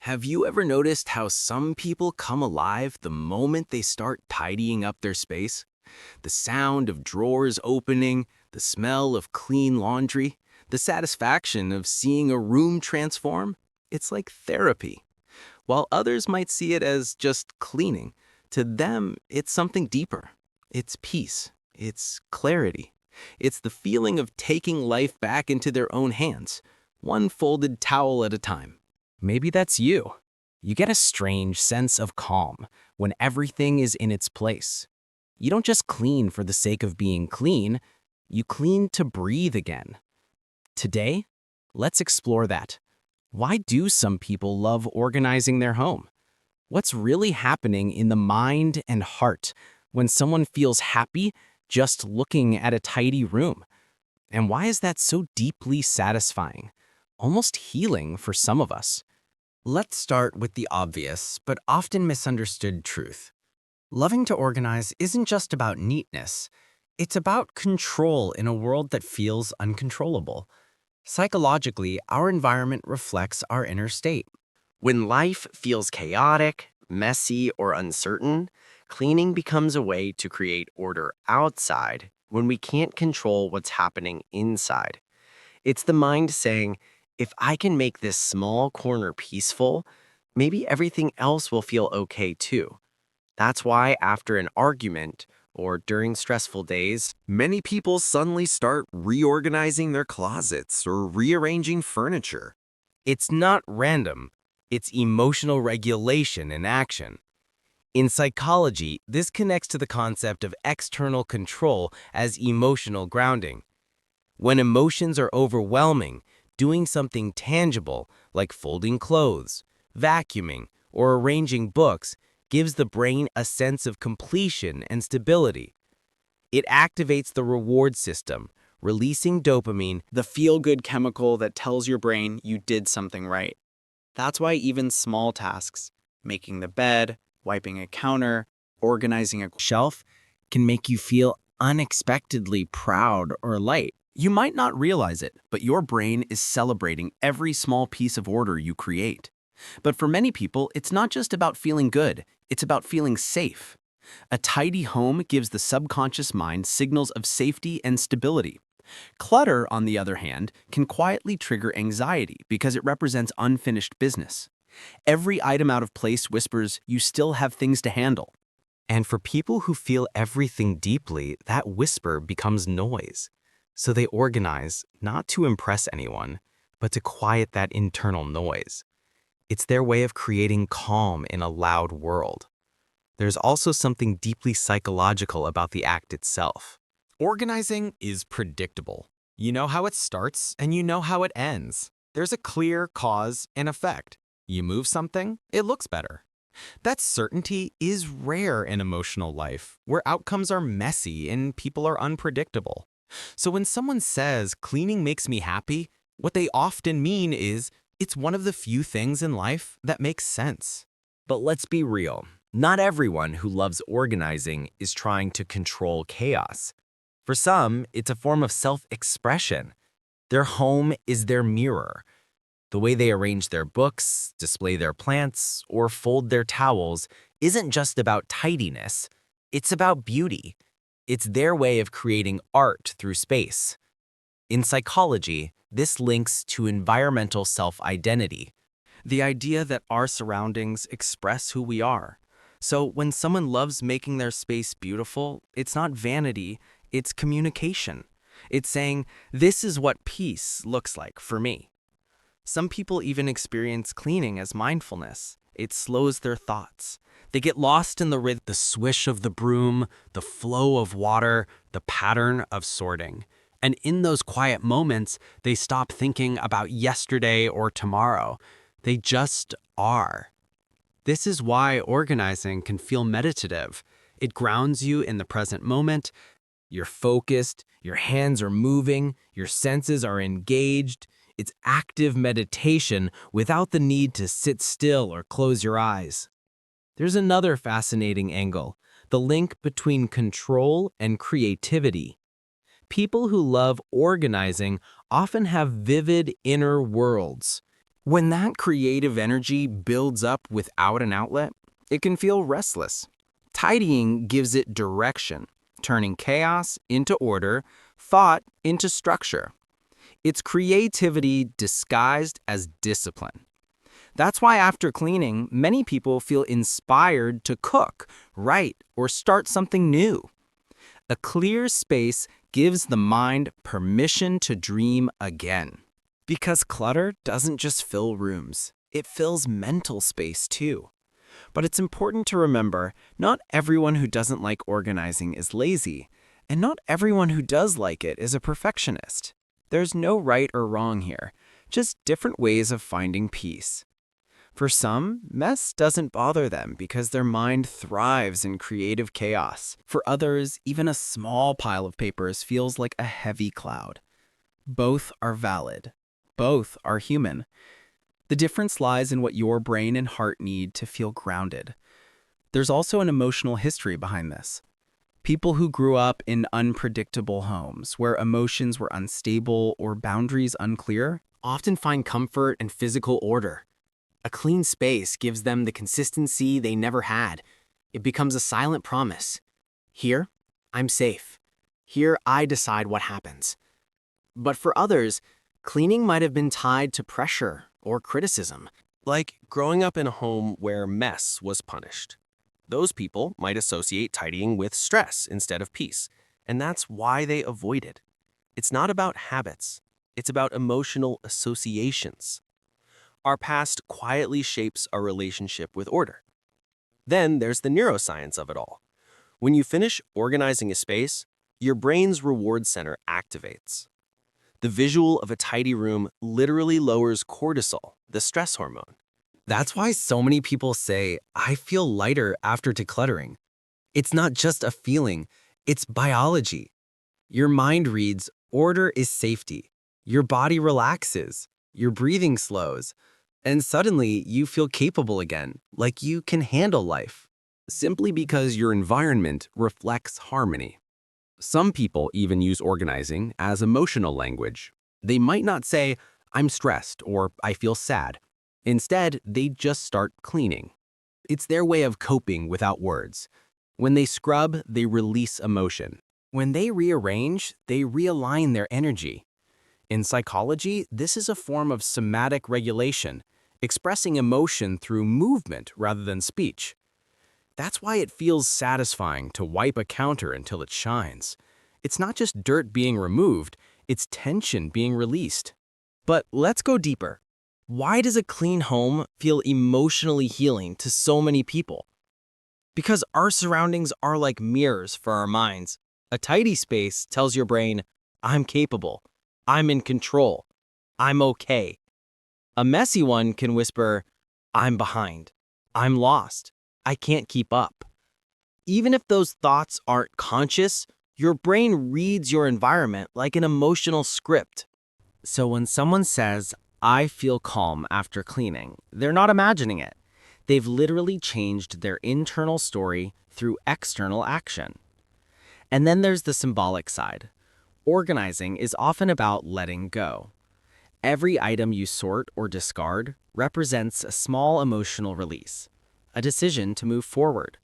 Have you ever noticed how some people come alive the moment they start tidying up their space? The sound of drawers opening, the smell of clean laundry, the satisfaction of seeing a room transform? It's like therapy. While others might see it as just cleaning, to them it's something deeper. It's peace. It's clarity. It's the feeling of taking life back into their own hands, one folded towel at a time. Maybe that's you. You get a strange sense of calm when everything is in its place. You don't just clean for the sake of being clean, you clean to breathe again. Today, let's explore that. Why do some people love organizing their home? What's really happening in the mind and heart when someone feels happy just looking at a tidy room? And why is that so deeply satisfying, almost healing for some of us? Let's start with the obvious, but often misunderstood truth. Loving to organize isn't just about neatness. It's about control in a world that feels uncontrollable. Psychologically, our environment reflects our inner state. When life feels chaotic, messy, or uncertain, cleaning becomes a way to create order outside when we can't control what's happening inside. It's the mind saying, if I can make this small corner peaceful, maybe everything else will feel okay too. That's why after an argument or during stressful days, Many people suddenly start reorganizing their closets or rearranging furniture. It's not random. It's emotional regulation in action. In psychology, this connects to the concept of external control as emotional grounding. When emotions are overwhelming, doing something tangible, like folding clothes, vacuuming, or arranging books, gives the brain a sense of completion and stability. It activates the reward system, releasing dopamine, The feel-good chemical that tells your brain you did something right. That's why even small tasks, making the bed, wiping a counter, organizing a shelf, can make you feel unexpectedly proud or light. You might not realize it, but your brain is celebrating every small piece of order you create. But for many people, it's not just about feeling good, it's about feeling safe. A tidy home gives the subconscious mind signals of safety and stability. Clutter, on the other hand, can quietly trigger anxiety because it represents unfinished business. Every item out of place whispers, you still have things to handle. and for people who feel everything deeply, that whisper becomes noise. So they organize not to impress anyone, but to quiet that internal noise. It's their way of creating calm in a loud world. There's also something deeply psychological about the act itself. Organizing is predictable. You know how it starts and you know how it ends. There's a clear cause and effect. You move something, it looks better. That certainty is rare in emotional life, where outcomes are messy and people are unpredictable. So when someone says, cleaning makes me happy, what they often mean is, it's one of the few things in life that makes sense. But let's be real. Not everyone who loves organizing is trying to control chaos. For some, it's a form of self-expression. Their home is their mirror. The way they arrange their books, display their plants, or fold their towels isn't just about tidiness. It's about beauty. It's their way of creating art through space. In psychology, this links to environmental self-identity. The idea that our surroundings express who we are. So when someone loves making their space beautiful, it's not vanity, it's communication. It's saying, this is what peace looks like for me. Some people even experience cleaning as mindfulness. It slows their thoughts. They get lost in the rhythm, the swish of the broom, the flow of water, the pattern of sorting. And in those quiet moments, they stop thinking about yesterday or tomorrow. They just are. This is why organizing can feel meditative. It grounds you in the present moment. You're focused, your hands are moving, your senses are engaged. It's active meditation without the need to sit still or close your eyes. There's another fascinating angle, the link between control and creativity. People who love organizing often have vivid inner worlds. When that creative energy builds up without an outlet, it can feel restless. Tidying gives it direction, turning chaos into order, thought into structure. It's creativity disguised as discipline. That's why after cleaning, many people feel inspired to cook, write, or start something new. A clear space gives the mind permission to dream again. Because clutter doesn't just fill rooms, it fills mental space too. But it's important to remember, not everyone who doesn't like organizing is lazy, and not everyone who does like it is a perfectionist. There's no right or wrong here, just different ways of finding peace. For some, mess doesn't bother them because their mind thrives in creative chaos. For others, even a small pile of papers feels like a heavy cloud. Both are valid. Both are human. The difference lies in what your brain and heart need to feel grounded. There's also an emotional history behind this. People who grew up in unpredictable homes, where emotions were unstable or boundaries unclear, Often find comfort and physical order. A clean space gives them the consistency they never had. It becomes a silent promise. Here, I'm safe. Here, I decide what happens. But for others, cleaning might have been tied to pressure or criticism. Like growing up in a home where mess was punished. Those people might associate tidying with stress instead of peace, and that's why they avoid it. It's not about habits, it's about emotional associations. Our past quietly shapes our relationship with order. Then there's the neuroscience of it all. When you finish organizing a space, your brain's reward center activates. The visual of a tidy room literally lowers cortisol, the stress hormone. That's why so many people say, I feel lighter after decluttering. It's not just a feeling, it's biology. Your mind reads, order is safety. Your body relaxes, your breathing slows, and suddenly you feel capable again, like you can handle life. Simply because your environment reflects harmony. Some people even use organizing as emotional language. They might not say, I'm stressed or I feel sad. Instead, they just start cleaning. It's their way of coping without words. When they scrub, they release emotion. When they rearrange, they realign their energy. In psychology, this is a form of somatic regulation, expressing emotion through movement rather than speech. That's why it feels satisfying to wipe a counter until it shines. It's not just dirt being removed, it's tension being released. But let's go deeper. Why does a clean home feel emotionally healing to so many people? Because our surroundings are like mirrors for our minds. A tidy space tells your brain, I'm capable, I'm in control, I'm okay. A messy one can whisper, I'm behind, I'm lost, I can't keep up. Even if those thoughts aren't conscious, your brain reads your environment like an emotional script. So when someone says, I feel calm after cleaning, they're not imagining it. They've literally changed their internal story through external action. And then there's the symbolic side. Organizing is often about letting go. Every item you sort or discard represents a small emotional release, a decision to move forward.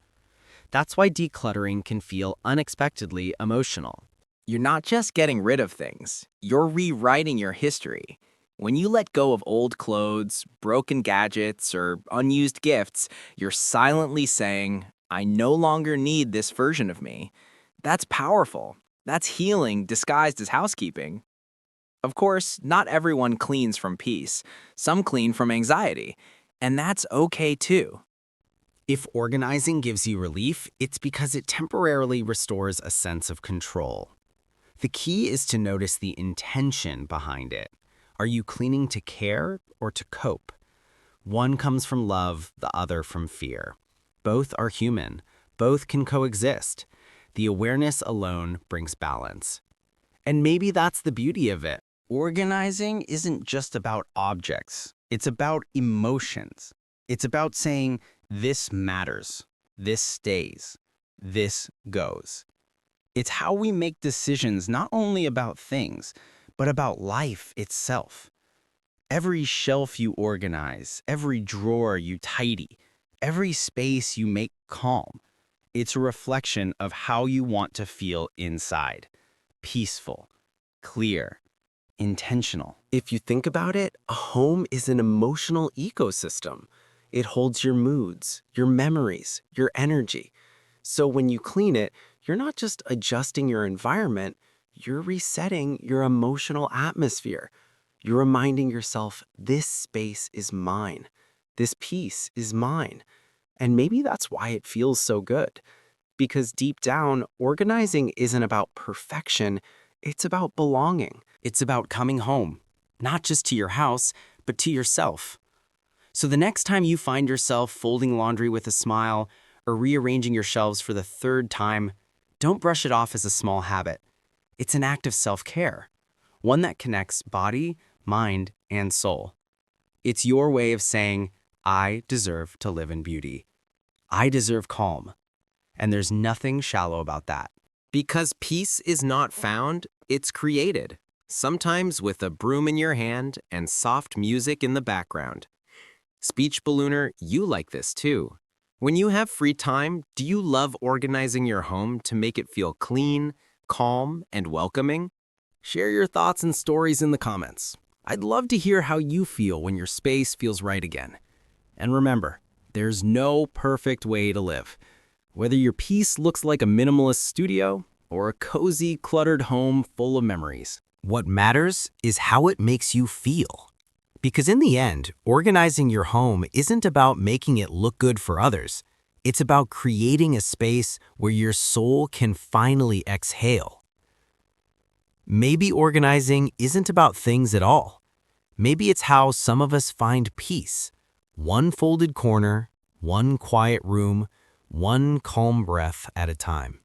That's why decluttering can feel unexpectedly emotional. You're not just getting rid of things, you're rewriting your history. When you let go of old clothes, broken gadgets, or unused gifts, you're silently saying, I no longer need this version of me. That's powerful. That's healing disguised as housekeeping. Of course, not everyone cleans from peace. Some clean from anxiety. And that's okay too. If organizing gives you relief, it's because it temporarily restores a sense of control. The key is to notice the intention behind it. Are you cleaning to care or to cope? One comes from love, the other from fear. Both are human. Both can coexist. The awareness alone brings balance. And maybe that's the beauty of it. Organizing isn't just about objects. It's about emotions. It's about saying, this matters, this stays, this goes. It's how we make decisions not only about things, but about life itself. Every shelf you organize, every drawer you tidy, every space you make calm. It's a reflection of how you want to feel inside. Peaceful, clear, intentional. If you think about it, a home is an emotional ecosystem. It holds your moods, your memories, your energy. So when you clean it, you're not just adjusting your environment, you're resetting your emotional atmosphere. You're reminding yourself, this space is mine. This piece is mine. And maybe that's why it feels so good. Because deep down, organizing isn't about perfection, it's about belonging. It's about coming home, not just to your house, but to yourself. So the next time you find yourself folding laundry with a smile or rearranging your shelves for the third time, don't brush it off as a small habit. It's an act of self-care, one that connects body, mind, and soul. It's your way of saying, I deserve to live in beauty. I deserve calm. And there's nothing shallow about that. Because peace is not found, it's created, sometimes with a broom in your hand and soft music in the background. Speech ballooner, you like this too. When you have free time, do you love organizing your home to make it feel clean, calm, and welcoming? Share your thoughts and stories in the comments. I'd love to hear how you feel when your space feels right again. And remember, there's no perfect way to live. Whether your piece looks like a minimalist studio or a cozy, cluttered home full of memories. What matters is how it makes you feel. Because in the end, organizing your home isn't about making it look good for others. It's about creating a space where your soul can finally exhale. Maybe organizing isn't about things at all. Maybe it's how some of us find peace. One folded corner, one quiet room, one calm breath at a time.